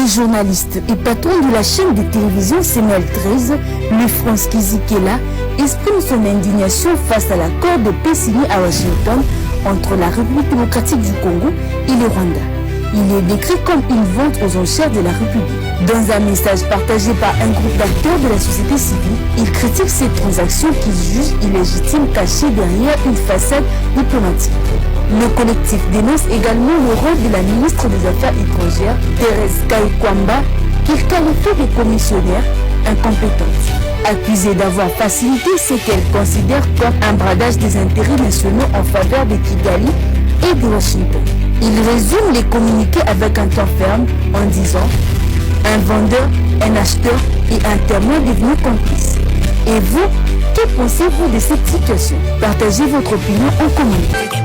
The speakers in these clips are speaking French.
journaliste et patron de la chaîne de télévision CNL 13, le France Kizikela, exprime son indignation face à l'accord de paix signé à Washington entre la République démocratique du Congo et le Rwanda. Il est décrit comme une vente aux enchères de la République. Dans un message partagé par un groupe d'acteurs de la société civile, il critique cette transaction qu'il juge illégitime cachée derrière une façade diplomatique. Le collectif dénonce également le rôle de la ministre des Affaires étrangères, Thérèse Kaikwamba, qu'il qualifie de commissionnaire incompétente. Accusée d'avoir facilité ce qu'elle considère comme un bradage des intérêts nationaux en faveur de Kigali et de Washington. Il résume les communiqués avec un temps ferme en disant « Un vendeur, un acheteur et un témoin devenus complices ». Et vous, que pensez-vous de cette situation? Partagez votre opinion en commentaire.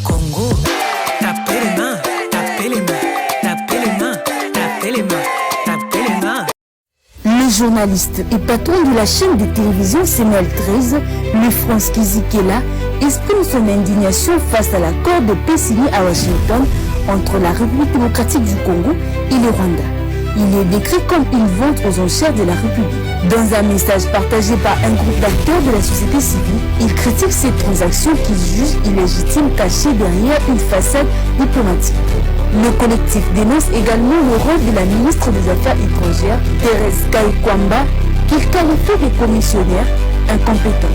Congo, tapez les mains, tapez les mains, tapez les mains, tapez les mains, tapez les mains. Le journaliste et patron de la chaîne de télévision CNL 13, le France Kizikela, exprime son indignation face à l'accord de paix signé à Washington entre la République démocratique du Congo et le Rwanda. Il est décrit comme une vente aux enchères de la République. Dans un message partagé par un groupe d'acteurs de la société civile, il critique cette transaction qu'il juge illégitime cachée derrière une façade diplomatique. Le collectif dénonce également le rôle de la ministre des Affaires étrangères, Thérèse Kaikwamba, qu'il qualifie de commissionnaire incompétente.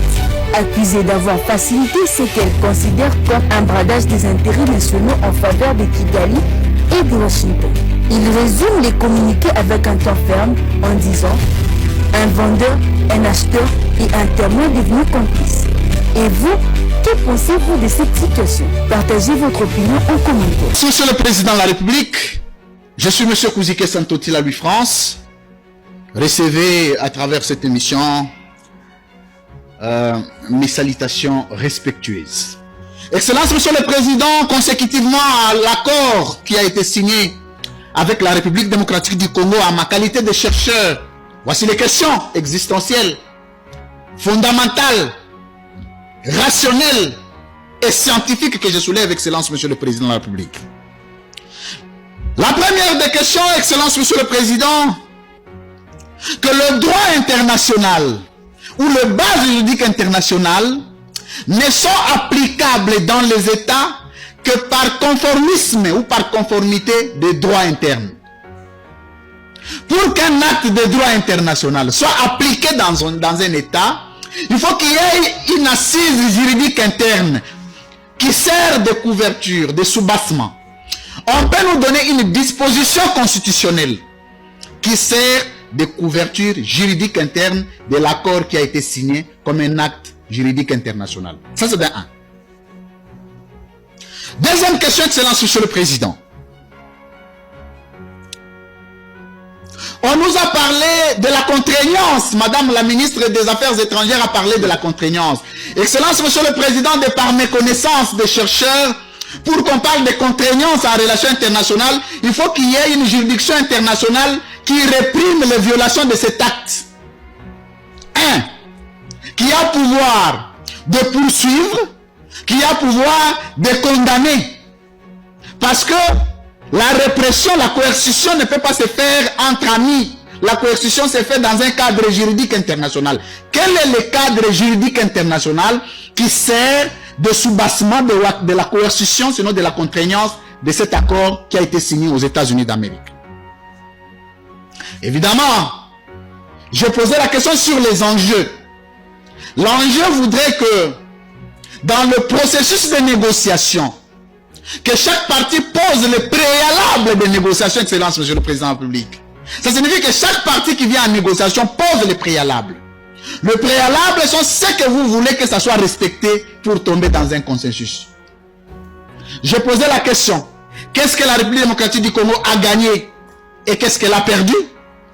Accusée d'avoir facilité ce qu'elle considère comme un bradage des intérêts nationaux en faveur de Kigali et de Washington. Il résume les communiqués avec un temps ferme en disant « Un vendeur, un acheteur et un témoin devenus complices ». Et vous, que pensez-vous de cette situation? Partagez votre opinion en commentaire. Monsieur le Président de la République, je suis Monsieur Kouzike Santoti, la Louis France. Recevez à travers cette émission mes salutations respectueuses. Excellence, Monsieur le Président, consécutivement à l'accord qui a été signé avec la République démocratique du Congo en ma qualité de chercheur, voici les questions existentielles, fondamentales, rationnelles et scientifiques que je soulève, Excellence, Monsieur le Président de la République. La première des questions, Excellence, Monsieur le Président, que le droit international ou le base juridique international ne sont applicables dans les États que par conformisme ou par conformité des droits internes. Pour qu'un acte de droit international soit appliqué dans un État, il faut qu'il y ait une assise juridique interne qui sert de couverture, de soubassement. On peut nous donner une disposition constitutionnelle qui sert de couverture juridique interne de l'accord qui a été signé comme un acte juridique international. Ça, c'est bien un. Deuxième question, Excellence, Monsieur le Président. On nous a parlé de la contraignance. Madame la ministre des Affaires étrangères a parlé de la contraignance. Excellence, Monsieur le Président, de par mes connaissances de chercheurs, pour qu'on parle de contraignance en relations internationales, il faut qu'il y ait une juridiction internationale qui réprime les violations de cet acte. Un, qui a pouvoir de poursuivre, qui a pouvoir de condamner. Parce que la répression, la coercition ne peut pas se faire entre amis. La coercition se fait dans un cadre juridique international. Quel est le cadre juridique international qui sert de soubassement de la coercition, sinon de la contraignance de cet accord qui a été signé aux États-Unis d'Amérique? Évidemment, je posais la question sur les enjeux. L'enjeu voudrait que dans le processus de négociation, que chaque partie pose le préalable des négociations, Excellence, Monsieur le Président de la République. Ça signifie que chaque partie qui vient en négociation pose le préalable. Le préalable sont ce que vous voulez que ça soit respecté pour tomber dans un consensus. Je posais la question, qu'est-ce que la République démocratique du Congo a gagné et qu'est-ce qu'elle a perdu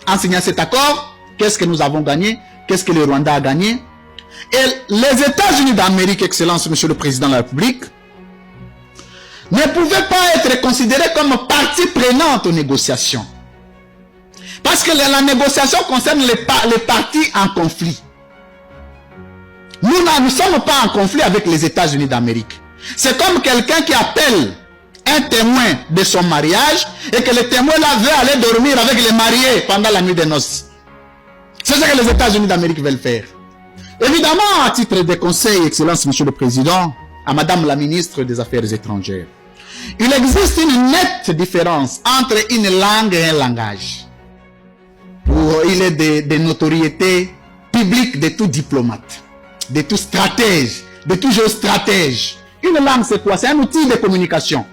en signant cet accord? Qu'est-ce que nous avons gagné? Qu'est-ce que le Rwanda a gagné? Et les États-Unis d'Amérique, Excellence, Monsieur le Président de la République, ne pouvaient pas être considérés comme partie prenante aux négociations. Parce que la négociation concerne les parties en conflit. Nous ne sommes pas en conflit avec les États-Unis d'Amérique. C'est comme quelqu'un qui appelle un témoin de son mariage et que le témoin là veut aller dormir avec les mariés pendant la nuit des noces. C'est ce que les États-Unis d'Amérique veulent faire. Évidemment, à titre de conseil, Excellence, Monsieur le Président, à Madame la Ministre des Affaires étrangères, il existe une nette différence entre une langue et un langage. Il est de notoriété publique de tout diplomate, de tout stratège, de tout géostratège. Une langue, c'est quoi? C'est un outil de communication.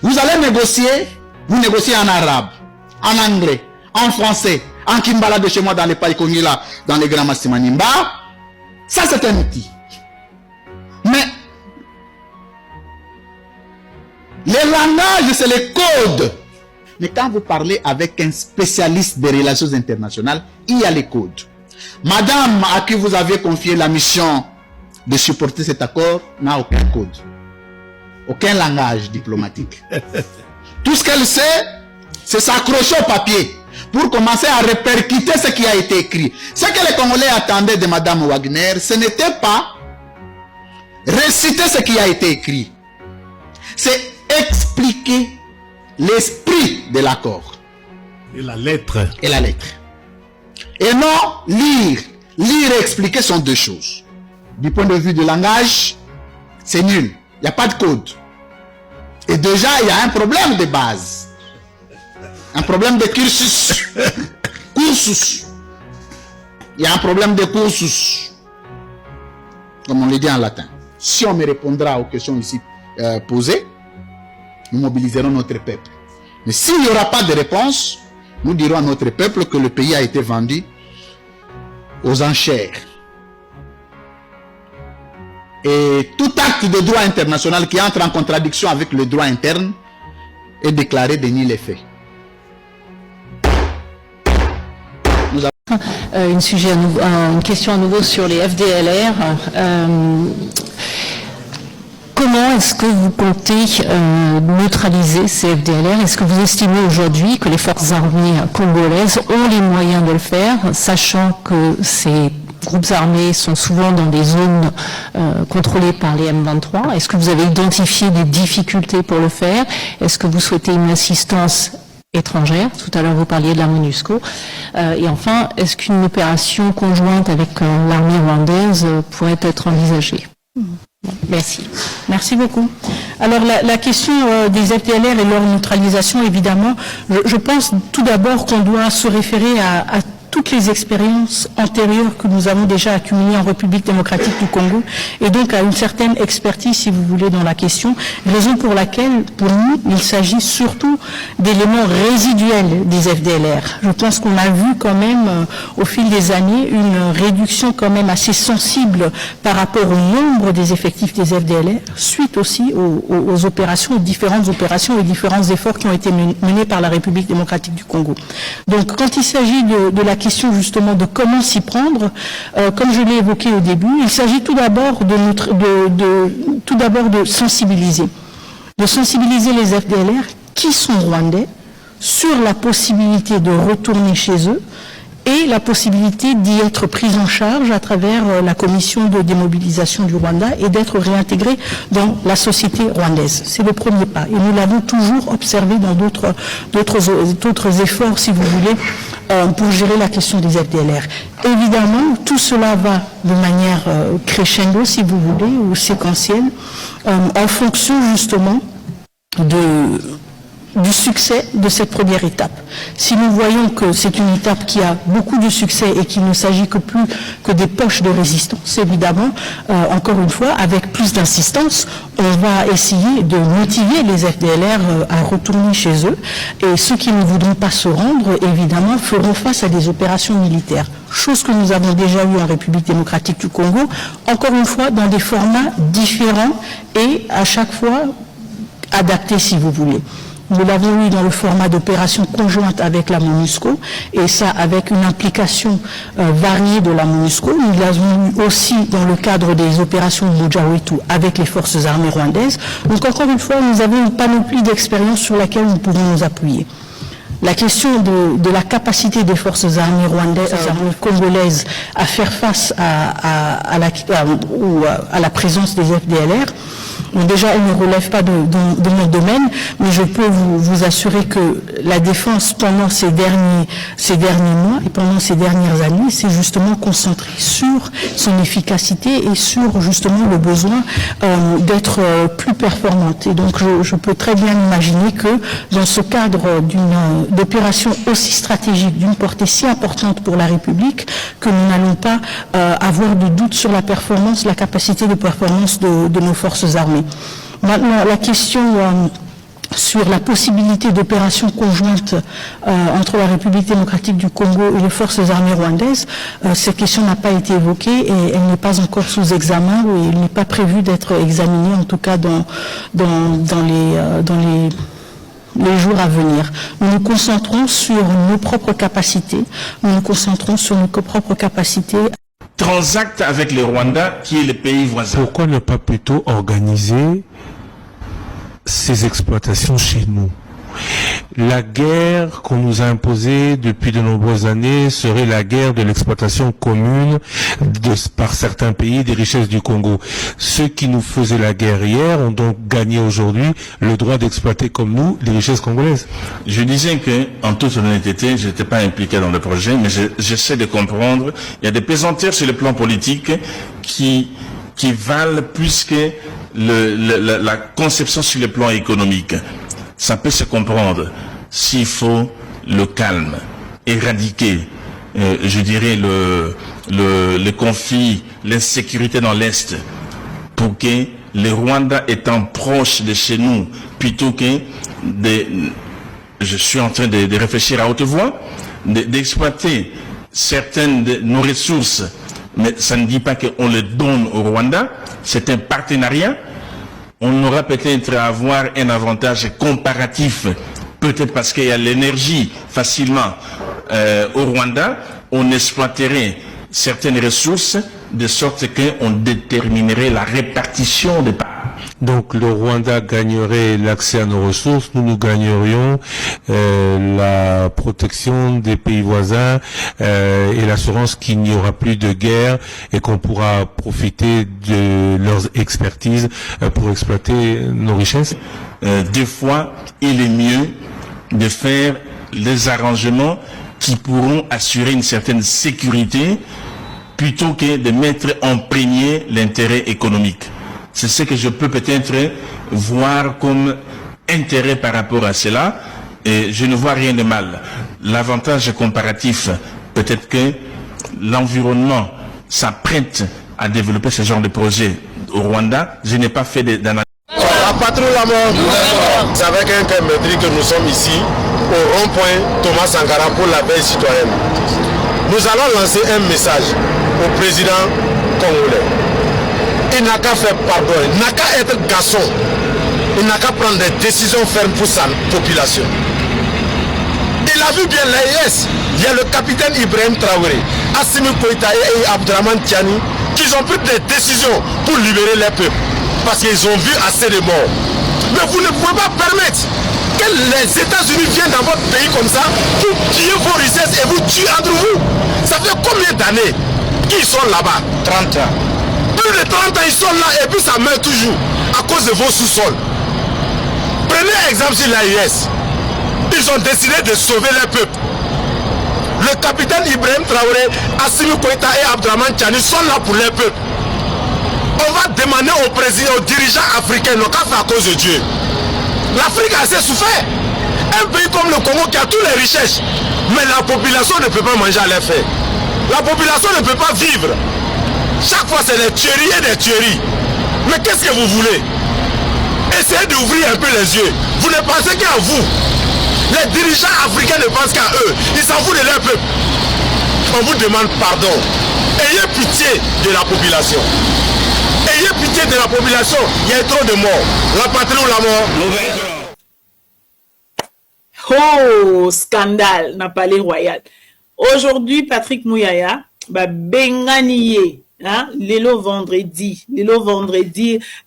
Vous allez négocier, vous négociez en arabe, en anglais, en français, en kimbala de chez moi dans les païkonila, dans les grands massimanimba. Ça, c'est un outil. Mais les langages, c'est les codes. Mais quand vous parlez avec un spécialiste des relations internationales, il y a les codes. Madame à qui vous avez confié la mission de supporter cet accord n'a aucun code. Aucun langage diplomatique. Tout ce qu'elle sait, c'est s'accrocher au papier pour commencer à répercuter ce qui a été écrit. Ce que les Congolais attendaient de Madame Wagner, ce n'était pas réciter ce qui a été écrit. C'est expliquer l'esprit de l'accord. Et la lettre. Et la lettre. Et non lire. Lire et expliquer sont deux choses. Du point de vue du langage, c'est nul. Il n'y a pas de code. Et déjà, il y a un problème de base. Un problème de cursus. Cursus. Il y a un problème de cursus. Comme on le dit en latin. Si on me répondra aux questions ici posées, nous mobiliserons notre peuple. Mais s'il n'y aura pas de réponse, nous dirons à notre peuple que le pays a été vendu aux enchères. Et tout acte de droit international qui entre en contradiction avec le droit interne est déclaré de nul effet. Une question à nouveau sur les FDLR. Comment est-ce que vous comptez neutraliser ces FDLR? Est-ce que vous estimez aujourd'hui que les forces armées congolaises ont les moyens de le faire, sachant que ces groupes armés sont souvent dans des zones contrôlées par les M23? Est-ce que vous avez identifié des difficultés pour le faire? Est-ce que vous souhaitez une assistance étrangère? Tout à l'heure, vous parliez de la MONUSCO. Et enfin, est-ce qu'une opération conjointe avec l'armée rwandaise pourrait être envisagée? Merci. Merci beaucoup. Alors la question des FDLR et leur neutralisation, évidemment, je pense tout d'abord qu'on doit se référer à toutes les expériences antérieures que nous avons déjà accumulées en République démocratique du Congo et donc à une certaine expertise, si vous voulez, dans la question, raison pour laquelle, pour nous, il s'agit surtout d'éléments résiduels des FDLR. Je pense qu'on a vu quand même, au fil des années, une réduction quand même assez sensible par rapport au nombre des effectifs des FDLR, suite aussi aux opérations, aux différentes opérations et différents efforts qui ont été menés par la République démocratique du Congo. Donc, quand il s'agit de la question justement de comment s'y prendre, comme je l'ai évoqué au début, il s'agit tout d'abord de sensibiliser les FDLR qui sont rwandais sur la possibilité de retourner chez eux et la possibilité d'y être prise en charge à travers la commission de démobilisation du Rwanda et d'être réintégrés dans la société rwandaise. C'est le premier pas. Et nous l'avons toujours observé dans d'autres efforts, si vous voulez, pour gérer la question des FDLR. Évidemment, tout cela va de manière crescendo, si vous voulez, ou séquentielle, en fonction justement du succès de cette première étape. Si nous voyons que c'est une étape qui a beaucoup de succès et qu'il ne s'agit que plus que des poches de résistance, évidemment, encore une fois, avec plus d'insistance, on va essayer de motiver les FDLR à retourner chez eux et ceux qui ne voudront pas se rendre, évidemment, feront face à des opérations militaires. Chose que nous avons déjà eue en République démocratique du Congo, encore une fois, dans des formats différents et à chaque fois adaptés, si vous voulez. Nous l'avons eu dans le format d'opération conjointe avec la MONUSCO, et ça avec une implication variée de la MONUSCO. Nous l'avons eu aussi dans le cadre des opérations de Mojawetu avec les forces armées rwandaises. Donc encore une fois, nous avons une panoplie d'expériences sur laquelle nous pouvons nous appuyer. La question de la capacité des forces armées rwandaises, congolaises à faire face à la présence des FDLR. Donc déjà, elle ne relève pas de mon domaine, mais je peux vous assurer que la défense pendant ces derniers mois et pendant ces dernières années s'est justement concentrée sur son efficacité et sur justement le besoin d'être plus performante. Et donc je peux très bien imaginer que dans ce cadre d'une opération aussi stratégique, d'une portée si importante pour la République, que nous n'allons pas avoir de doute sur la performance, la capacité de performance de nos forces armées. Maintenant, la question sur la possibilité d'opérations conjointes entre la République démocratique du Congo et les forces armées rwandaises, cette question n'a pas été évoquée et elle n'est pas encore sous examen ou elle n'est pas prévue d'être examinée, en tout cas dans les jours à venir. Nous nous concentrons sur nos propres capacités, Transacte avec le Rwanda, qui est le pays voisin. Pourquoi ne pas plutôt organiser ces exploitations chez nous? La guerre qu'on nous a imposée depuis de nombreuses années serait la guerre de l'exploitation commune par certains pays des richesses du Congo. Ceux qui nous faisaient la guerre hier ont donc gagné aujourd'hui le droit d'exploiter comme nous les richesses congolaises. Je disais que, en toute honnêteté, je n'étais pas impliqué dans le projet, mais j'essaie de comprendre. Il y a des pesanteurs sur le plan politique qui valent plus que la conception sur le plan économique. Ça peut se comprendre s'il faut le calme, éradiquer, je dirais, le conflit, l'insécurité dans l'Est, pour que le Rwanda étant proche de chez nous, plutôt que je suis en train de réfléchir à haute voix, d'exploiter certaines de nos ressources, mais ça ne dit pas qu'on les donne au Rwanda, c'est un partenariat. On aura peut-être à avoir un avantage comparatif, peut-être parce qu'il y a l'énergie facilement au Rwanda, on exploiterait certaines ressources de sorte qu'on déterminerait la répartition des parts. Donc le Rwanda gagnerait l'accès à nos ressources, nous gagnerions la protection des pays voisins et l'assurance qu'il n'y aura plus de guerre et qu'on pourra profiter de leurs expertises pour exploiter nos richesses. Des fois, il est mieux de faire les arrangements qui pourront assurer une certaine sécurité plutôt que de mettre en premier l'intérêt économique. C'est ce que je peux peut-être voir comme intérêt par rapport à cela, et je ne vois rien de mal. L'avantage comparatif, peut-être que l'environnement s'apprête à développer ce genre de projet au Rwanda. Je n'ai pas fait d'analyse. La patrouille la mort, c'est avec un cœur meurtri que nous sommes ici, au rond-point Thomas Sankara pour la veille citoyenne. Nous allons lancer un message au président congolais. Il n'a qu'à faire pardon, il n'a qu'à être garçon, il n'a qu'à prendre des décisions fermes pour sa population. Il a vu bien l'AES, il y a le capitaine Ibrahim Traoré, Assimi Koïta et Abdraman Tiani qui ont pris des décisions pour libérer les peuples parce qu'ils ont vu assez de morts. Mais vous ne pouvez pas permettre que les États-Unis viennent dans votre pays comme ça pour piller vos richesses et vous tuer entre vous. Ça fait combien d'années qu'ils sont là-bas? 30 ans. Plus de 30 ans ils sont là et puis ça meurt toujours à cause de vos sous-sols. Prenez exemple sur l'AES. Ils ont décidé de sauver les peuples. Le capitaine Ibrahim Traoré, Assimi Koïta et Abdraman Tiani sont là pour les peuples. On va demander au président, aux dirigeants africains, non qu'à faire à cause de Dieu. L'Afrique a assez souffert. Un pays comme le Congo qui a toutes les richesses, mais la population ne peut pas manger à l'air fait. La population ne peut pas vivre. Chaque fois c'est des tueries et des tueries. Mais qu'est-ce que vous voulez? Essayez d'ouvrir un peu les yeux. Vous ne pensez qu'à vous. Les dirigeants africains ne pensent qu'à eux. Ils s'en foutent de leur peuple. On vous demande pardon. Ayez pitié de la population. Ayez pitié de la population. Il y a trop de morts. La patrie ou la mort. Oh, scandale na palais royal. Aujourd'hui, Patrick Mouyaya, benganiye, hein, lelo vendredi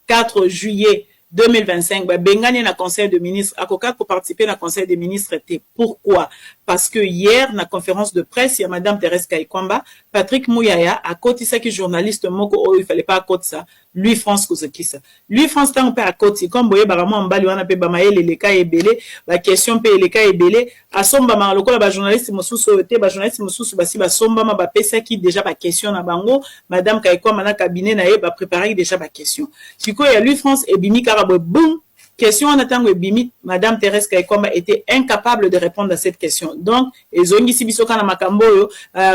4 juillet 2025, Bengani na conseil de ministres, Akoka pour participer na conseil des ministres était. Pourquoi? Parce que hier, na conférence de presse, il y a Madame Thérèse Kayikwamba, Patrick Mouyaya, à côté ça qui journaliste moko, oh, il fallait pas à côté ça. Lui, France, Kouzekisa. Lui, France, tant peu à côté, comme vous voyez, vraiment, en bas, lui, on a peu bamaye, les cas est belé, la question peut les cas est belé, à somba, ma, le coup, la journaliste, moussou, sauté, journaliste, moussou, si, somba, ma, pesa qui déjà, ma question, na bango, Madame Kayikwamba, na cabinet, na, préparer déjà, ma question. Si quoi, il y a lui, France, et bimi, carabou, boum, question en attendant que Bimi, Madame Thérèse Kayikwamba était incapable de répondre à cette question. Donc, Zongi Sibisoka na Makamboyo,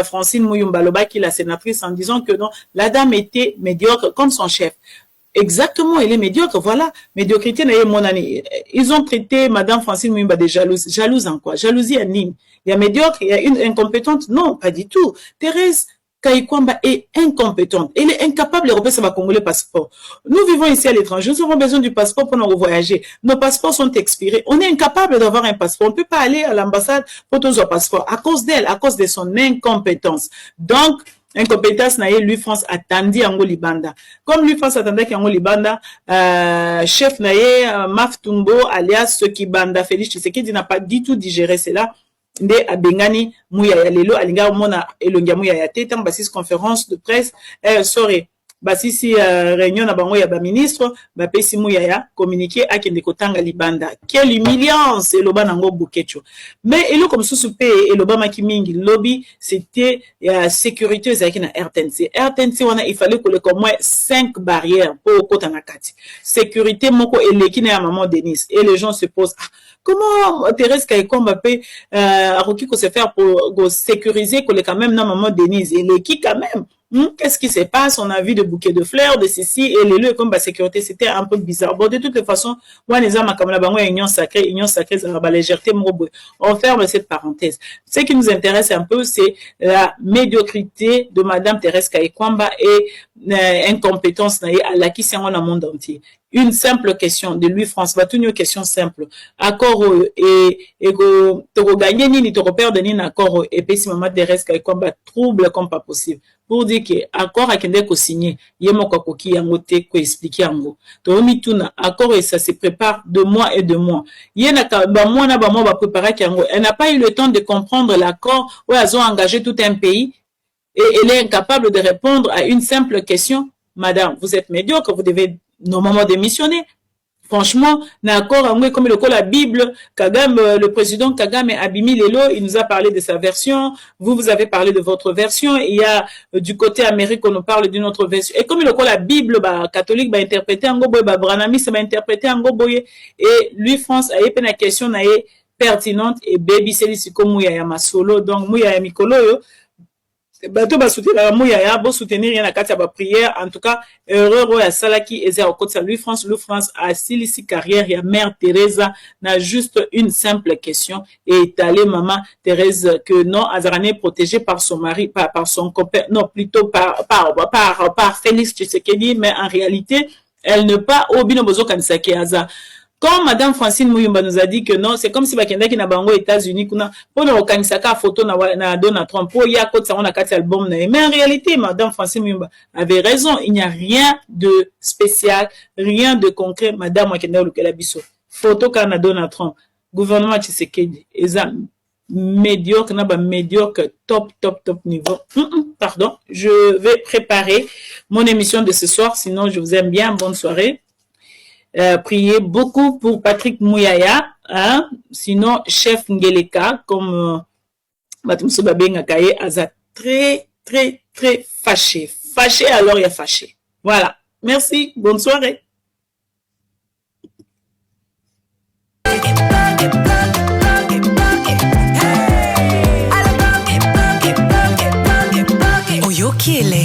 Francine Mouyumbaloba, qui est la sénatrice, en disant que non, la dame était médiocre comme son chef. Exactement, elle est médiocre, voilà. Médiocrité n'a mon année. Ils ont traité Madame Francine Mouyumba de jalouse. Jalouse en quoi? Jalousie en ligne. Il y a médiocre, il y a une incompétente. Non, pas du tout. Thérèse Kayikwamba est incompétente. Elle est incapable de repasser sa Congolais passeport. Nous vivons ici à l'étranger. Nous avons besoin du passeport pour nous voyager. Nos passeports sont expirés. On est incapable d'avoir un passeport. On ne peut pas aller à l'ambassade pour tous nos passeports à cause d'elle, à cause de son incompétence. Donc, incompétence na lui France attendit Yango Libanda. Comme lui France attendait Yango Libanda, chef na Maf Tumbo alias Soki Banda Félix Tshisekedi n'a pas du tout digéré cela. Nde abengani Mouyaya lelo alinga mona elongia Mouyaya tete basis conférence de presse sorry basisi réunion na bango ya ba ministre ba pesi Mouyaya communiquer akende kotanga Libanda. Quelle humiliance eloba nango bukecho. Mais elo comme sousupé eloba makimingi lobby c'était sécurité ezaki na RTNC wana il fallait que le au moins 5 barrières pour kotanga kati. Sécurité moko eleki na maman Denise et les gens se posent comment Thérèse Kayikwamba peut se faire pour sécuriser que quand même non maman Denise et qui quand même qu'est-ce qui se passe? On a vu de bouquets de fleurs, de ceci, et les lieux comme la sécurité, c'était un peu bizarre. Bon, de toutes les façons, moi, les hommes, comme la banque, union sacrée, ça va la légèreté, on ferme cette parenthèse. Ce qui nous intéresse un peu, c'est la médiocrité de Madame Thérèse Kayikwamba et incompétence, à la qui c'est dans le monde entier. Une simple question de lui, France, va une question simple. Accord et to gagner ni to perdre ni accord et puis si Maman Thérèse Kayikwamba trouble comme pas possible. Pour dire que accord a kende ko signer, yemo ko koki yango te ko expliquer yango. To mi tuna accord et ça se prépare de mois et de mois. Yena ka ba mois na ba mois ba préparer yango. Elle n'a pas eu le temps de comprendre l'accord où elles ont engagé tout un pays et elle est incapable de répondre à une simple question. Madame, vous êtes médiocre, vous devez normalement démissionner. Franchement, d'accord, comme le la Bible, Kagame, le président Kagame Abimi Lelo, il nous a parlé de sa version. Vous avez parlé de votre version. Il y a du côté Amérique, on nous parle d'une autre version. Et comme la Bible, catholique, interprété en goboye, Branamis, interprété en goboye. Et lui, France, a eu une question, pertinente, et baby, c'est ici comme Mouyaya Masolo. Donc, Mouyaya Mikolo, bato ba soutenir Mouyaya, bo soutenir yana kati ba prière. En tout cas, heureux ya salaki eza au côté lui France a silisi carrière ya mère Teresa n'a juste une simple question et étalé maman Thérèse que non Azarane protégée par son mari par son copain non plutôt par Félix Tshisekedi mais en réalité elle ne pas au bino bozo kanisaki aza. Quand Madame Francine Mouyumba nous a dit que non, c'est comme si bakenda ki na bango États-Unis kuna pour na okanisaka photo na Donald Trump pour ya côté ça on a quatre albums mais en réalité Madame Francine Mouyumba avait raison, il n'y a rien de spécial, rien de concret Madame Wakenda Lukela biso. Photo kana Donald Trump, gouvernement Tshisekedi, eza médiocre na ba médiocre top niveau. Pardon, je vais préparer mon émission de ce soir sinon je vous aime bien, bonne soirée. Priez beaucoup pour Patrick Mouyaya, hein? Sinon chef Ngeleka comme Batumso Babenga Kaye Aza très fâché alors il y a fâché. Voilà, merci, bonne soirée. Oyokile